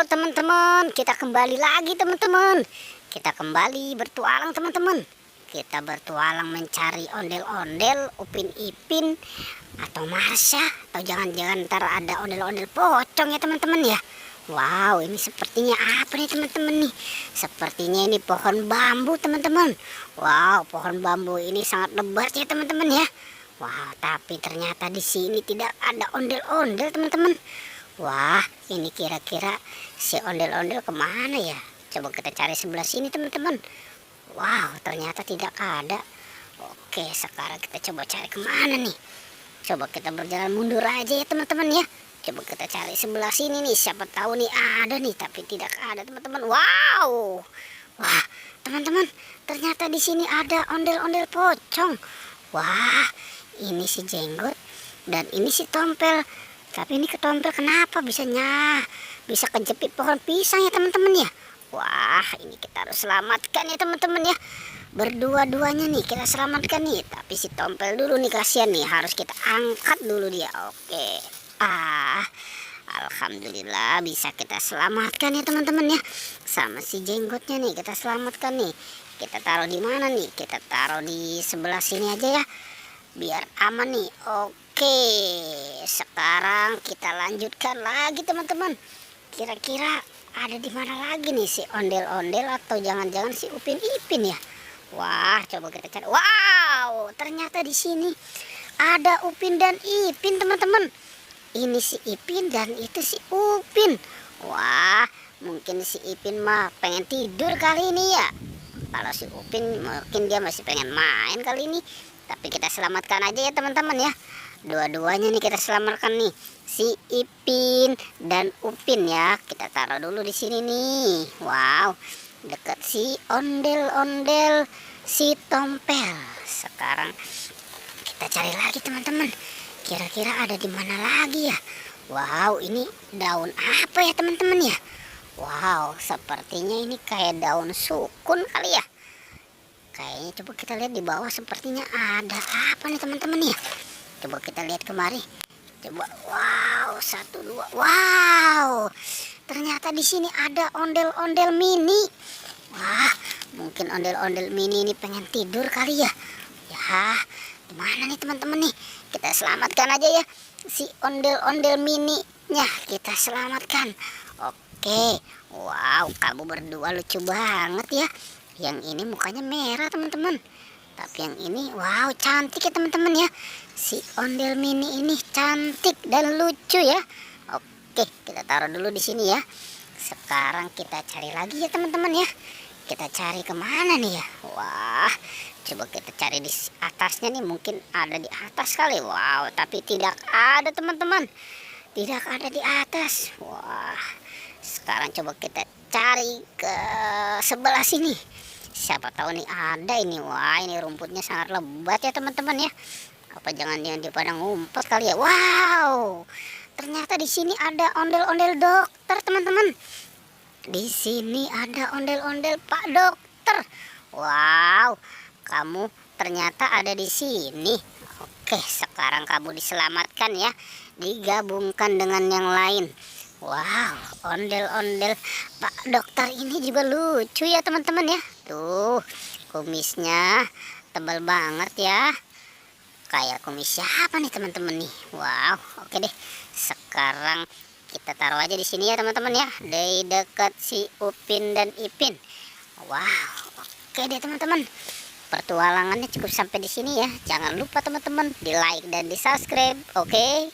teman-teman, kita kembali lagi teman-teman. Kita kembali bertualang teman-teman. Kita bertualang mencari ondel-ondel, Upin Ipin atau Marsha, atau jangan-jangan ntar ada ondel-ondel pocong ya teman-teman ya. Wow, ini sepertinya apa nih teman-teman nih? Sepertinya ini pohon bambu teman-teman. Wow, pohon bambu ini sangat lebat ya teman-teman ya. Wow, tapi ternyata di sini tidak ada ondel-ondel teman-teman. Wah, ini kira-kira si ondel-ondel kemana ya? Coba kita cari sebelah sini teman-teman. Wow, ternyata tidak ada. Oke, sekarang kita coba cari kemana nih? Coba kita berjalan mundur aja ya teman-teman ya. Coba kita cari sebelah sini nih. Siapa tahu nih ada nih, tapi tidak ada teman-teman. Wow, wah teman-teman, ternyata di sini ada ondel-ondel pocong. Wah, ini si Jenggot dan ini si Tompel. Tapi ini ketompel kenapa bisa kejepit pohon pisang ya teman-teman ya. Wah, ini kita harus selamatkan ya teman-teman ya. Berdua-duanya nih kita selamatkan nih. Tapi si Tompel dulu nih, kasihan nih, harus kita angkat dulu dia. Oke. Alhamdulillah bisa kita selamatkan ya teman-teman ya. Sama si Jenggotnya nih kita selamatkan nih. Kita taruh di mana nih? Kita taruh di sebelah sini aja ya, biar aman nih. Oke, sekarang kita lanjutkan lagi teman-teman. Kira-kira ada di mana lagi nih si ondel-ondel, atau jangan-jangan si Upin Ipin ya? Wah, coba kita cari. Wow, ternyata di sini ada Upin dan Ipin teman-teman. Ini si Ipin dan itu si Upin. Wah, mungkin si Ipin mah pengen tidur kali ini ya. Kalau si Upin mungkin dia masih pengen main kali ini. Tapi kita selamatkan aja ya teman-teman ya. Dua-duanya nih kita selamatkan nih, si Ipin dan Upin ya. Kita taruh dulu di sini nih. Wow, dekat si ondel-ondel si Tompel. Sekarang kita cari lagi teman-teman. Kira-kira ada di mana lagi ya? Wow, ini daun apa ya teman-teman ya? Wow, sepertinya ini kayak daun sukun kali ya. Kayaknya coba kita lihat di bawah, sepertinya ada apa nih teman-teman ya. Coba kita lihat kemari. Coba, wow, 1, 2, wow. Ternyata di sini ada ondel-ondel mini. Wah, mungkin ondel-ondel mini ini pengen tidur kali ya. Ya, gimana nih teman-teman nih? Kita selamatkan aja ya si ondel-ondel mininya. Kita selamatkan. Oke, wow, kamu berdua lucu banget ya. Yang ini mukanya merah teman-teman, tapi yang ini wow cantik ya teman-teman ya. Si ondel mini ini cantik dan lucu ya. Oke, kita taruh dulu di sini ya. Sekarang kita cari lagi ya teman-teman ya. Kita cari kemana nih ya? Wah, coba kita cari di atasnya nih, mungkin ada di atas kali. Wow, tapi tidak ada teman-teman, tidak ada di atas. Wah, sekarang coba kita cari ke sebelah sini. Siapa tahu nih ada ini. Wah, ini rumputnya sangat lebat ya teman-teman ya. Apa jangan-jangan dia pada ngumpet kali ya? Wow, ternyata di sini ada ondel-ondel dokter teman-teman. Di sini ada ondel-ondel Pak Dokter. Wow, kamu ternyata ada di sini. Oke, sekarang kamu diselamatkan ya, digabungkan dengan yang lain. Wow, ondel-ondel Pak Dokter ini juga lucu ya teman-teman ya. Tuh, kumisnya tebal banget ya. Kayak kumis siapa nih teman-teman nih? Wow, oke deh. Sekarang kita taruh aja di sini ya teman-teman ya, di dekat si Upin dan Ipin. Wow, oke deh teman-teman. Pertualangannya cukup sampai di sini ya. Jangan lupa teman-teman di like dan di subscribe. Oke.